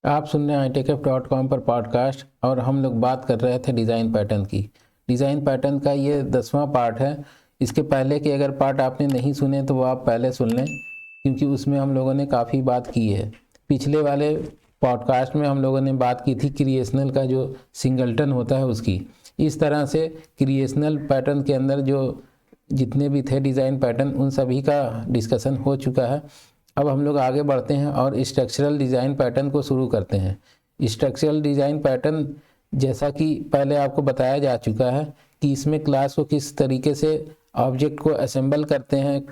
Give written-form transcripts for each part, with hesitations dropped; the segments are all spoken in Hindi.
आप सुन रहे हैं itechf.com पर पॉडकास्ट और हम लोग बात कर रहे थे डिज़ाइन पैटर्न की। डिज़ाइन पैटर्न का ये 10वां पार्ट है। इसके पहले के अगर पार्ट आपने नहीं सुने तो वो आप पहले सुन लें, क्योंकि उसमें हम लोगों ने काफ़ी बात की है। पिछले वाले पॉडकास्ट में हम लोगों ने बात की थी क्रिएशनल का जो सिंगलटन होता है उसकी। इस तरह से क्रिएशनल पैटर्न के अंदर जो जितने भी थे डिज़ाइन पैटर्न उन सभी का डिस्कशन हो चुका है। अब हम लोग आगे बढ़ते हैं और स्ट्रक्चरल डिज़ाइन पैटर्न को शुरू करते हैं। स्ट्रक्चरल डिज़ाइन पैटर्न, जैसा कि पहले आपको बताया जा चुका है कि इसमें क्लास को किस तरीके से ऑब्जेक्ट को असेंबल करते हैं,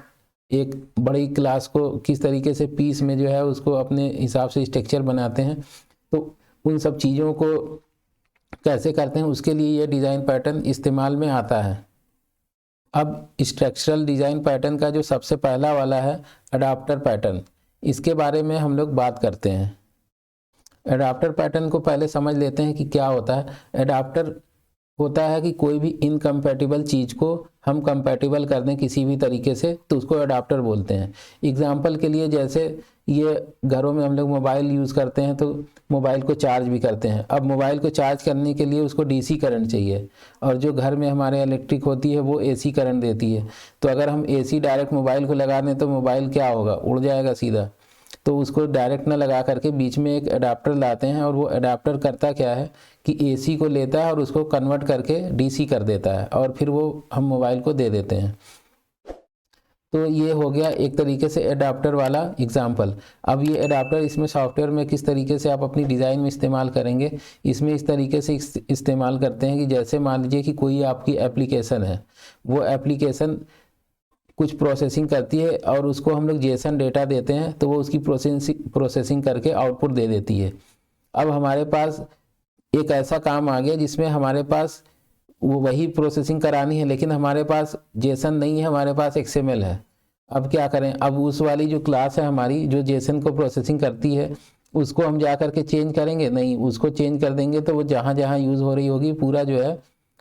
एक बड़ी क्लास को किस तरीके से पीस में जो है उसको अपने हिसाब से स्ट्रक्चर बनाते हैं, तो उन सब चीज़ों को कैसे करते हैं उसके लिए ये डिज़ाइन पैटर्न इस्तेमाल में आता है। अब स्ट्रक्चरल डिज़ाइन पैटर्न का जो सबसे पहला वाला है अडाप्टर पैटर्न, इसके बारे में हम लोग बात करते हैं। अडाप्टर पैटर्न को पहले समझ लेते हैं कि क्या होता है। अडाप्टर होता है कि कोई भी इनकम्पैटिबल चीज़ को हम कंपैटिबल कर दें किसी भी तरीके से, तो उसको अडाप्टर बोलते हैं। एग्जाम्पल के लिए, जैसे ये घरों में हम लोग मोबाइल यूज़ करते हैं तो मोबाइल को चार्ज भी करते हैं। अब मोबाइल को चार्ज करने के लिए उसको डीसी करंट चाहिए, और जो घर में हमारे इलेक्ट्रिक होती है वो एसी करंट देती है। तो अगर हम एसी डायरेक्ट मोबाइल को लगा दें तो मोबाइल क्या होगा, उड़ जाएगा सीधा। तो उसको डायरेक्ट ना लगा करके बीच में एक अडाप्टर लाते हैं, और वो अडाप्टर करता क्या है कि एसी को लेता है और उसको कन्वर्ट करके डीसी कर देता है, और फिर वो हम मोबाइल को दे देते हैं। तो ये हो गया एक तरीके से अडाप्टर वाला एग्जाम्पल। अब ये अडाप्टर, इसमें सॉफ्टवेयर में किस तरीके से आप अपनी डिज़ाइन में इस्तेमाल करेंगे, इसमें इस तरीके से इस्तेमाल करते हैं कि जैसे मान लीजिए कि कोई आपकी एप्लीकेशन है, वो एप्लीकेशन कुछ प्रोसेसिंग करती है और उसको हम लोग जेसन डेटा देते हैं, तो वो उसकी प्रोसेसिंग करके आउटपुट दे देती है। अब हमारे पास एक ऐसा काम आ गया जिसमें हमारे पास वो वही प्रोसेसिंग करानी है, लेकिन हमारे पास जेसन नहीं है, हमारे पास एक्सएमएल है। अब क्या करें, अब उस वाली जो क्लास है हमारी जो जेसन को प्रोसेसिंग करती है, उसको हम जा करके चेंज करेंगे नहीं, उसको चेंज कर देंगे तो वो जहाँ जहाँ यूज़ हो रही होगी पूरा जो है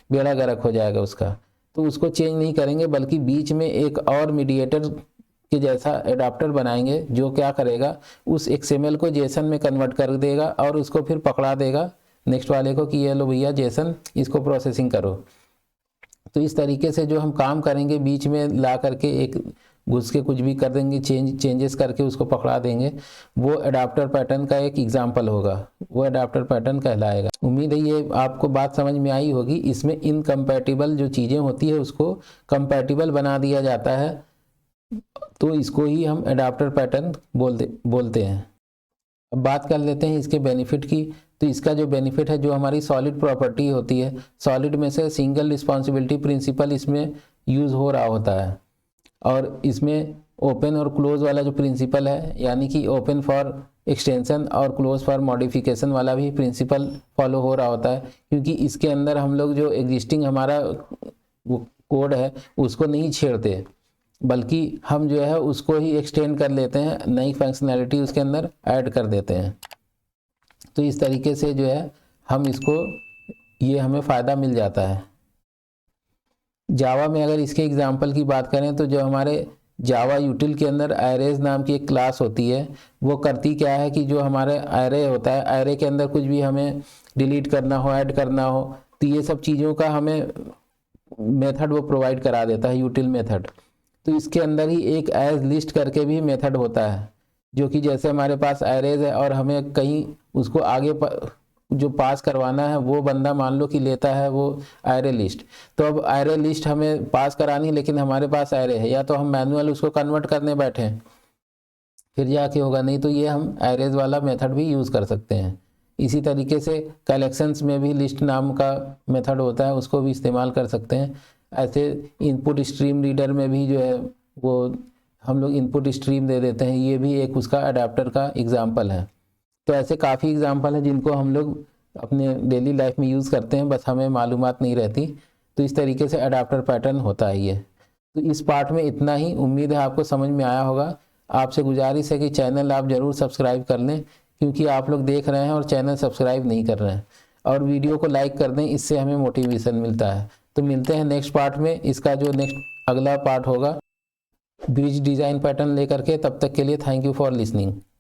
बेड़ा गर्क हो जाएगा उसका। तो उसको चेंज नहीं करेंगे, बल्कि बीच में एक और मीडिएटर के जैसा एडाप्टर बनाएंगे जो क्या करेगा, उस एक्सएमएल को जेसन में कन्वर्ट कर देगा और उसको फिर पकड़ा देगा नेक्स्ट वाले को कि ये लो भैया जेसन, इसको प्रोसेसिंग करो। तो इस तरीके से जो हम काम करेंगे, बीच में ला करके एक घुस के कुछ भी कर देंगे, चेंजेस करके उसको पकड़ा देंगे, वो अडाप्टर पैटर्न का एक एग्जाम्पल होगा, वो अडाप्टर पैटर्न कहलाएगा। उम्मीद है ये आपको बात समझ में आई होगी। इसमें इनकम्पैटिबल जो चीज़ें होती है उसको कंपैटिबल बना दिया जाता है, तो इसको ही हम अडाप्टर पैटर्न बोलते हैं। अब बात कर लेते हैं इसके बेनिफिट की। तो इसका जो बेनिफिट है, जो हमारी सॉलिड प्रॉपर्टी होती है, सॉलिड में से सिंगल रिस्पॉन्सिबिलिटी प्रिंसिपल इसमें यूज़ हो रहा होता है, और इसमें ओपन और क्लोज वाला जो प्रिंसिपल है, यानी कि ओपन फॉर एक्सटेंशन और क्लोज फॉर मॉडिफिकेशन वाला भी प्रिंसिपल फॉलो हो रहा होता है, क्योंकि इसके अंदर हम लोग जो एग्जिस्टिंग हमारा वो कोड है उसको नहीं छेड़ते, बल्कि हम जो है उसको ही एक्सटेंड कर लेते हैं, नई फंक्शनैलिटी उसके अंदर ऐड कर देते हैं। तो इस तरीके से जो है हम इसको, ये हमें फ़ायदा मिल जाता है। जावा में अगर इसके एग्जांपल की बात करें तो जो हमारे जावा यूटिल के अंदर एरेज नाम की एक क्लास होती है, वो करती क्या है कि जो हमारे एरे होता है, एरे के अंदर कुछ भी हमें डिलीट करना हो, ऐड करना हो, तो ये सब चीज़ों का हमें मेथड वो प्रोवाइड करा देता है, यूटिल मेथड। तो इसके अंदर ही एक एज लिस्ट करके भी मेथड होता है, जो कि जैसे हमारे पास एरेज है और हमें कहीं उसको आगे जो पास करवाना है, वो बंदा मान लो कि लेता है वो एरे लिस्ट। तो अब एरे लिस्ट हमें पास करानी है, लेकिन हमारे पास एरे है, या तो हम मैनुअल उसको कन्वर्ट करने बैठे फिर जाके होगा, नहीं तो ये हम एरेज वाला मेथड भी यूज़ कर सकते हैं। इसी तरीके से कलेक्शंस में भी लिस्ट नाम का मेथड होता है, उसको भी इस्तेमाल कर सकते हैं। ऐसे इनपुट स्ट्रीम रीडर में भी जो है वो हम लोग इनपुट स्ट्रीम दे देते हैं, ये भी एक उसका अडाप्टर का एग्जाम्पल है। तो ऐसे काफ़ी एग्जाम्पल हैं जिनको हम लोग अपने डेली लाइफ में यूज़ करते हैं, बस हमें मालूमात नहीं रहती। तो इस तरीके से अडाप्टर पैटर्न होता है ये। तो इस पार्ट में इतना ही, उम्मीद है आपको समझ में आया होगा। आपसे गुजारिश है कि चैनल आप ज़रूर सब्सक्राइब कर लें, क्योंकि आप लोग देख रहे हैं और चैनल सब्सक्राइब नहीं कर रहे हैं, और वीडियो को लाइक कर दें, इससे हमें मोटिवेशन मिलता है। तो मिलते हैं नेक्स्ट पार्ट में। इसका जो नेक्स्ट अगला पार्ट होगा ब्रिज डिज़ाइन पैटर्न लेकर के, तब तक के लिए थैंक यू फॉर लिसनिंग।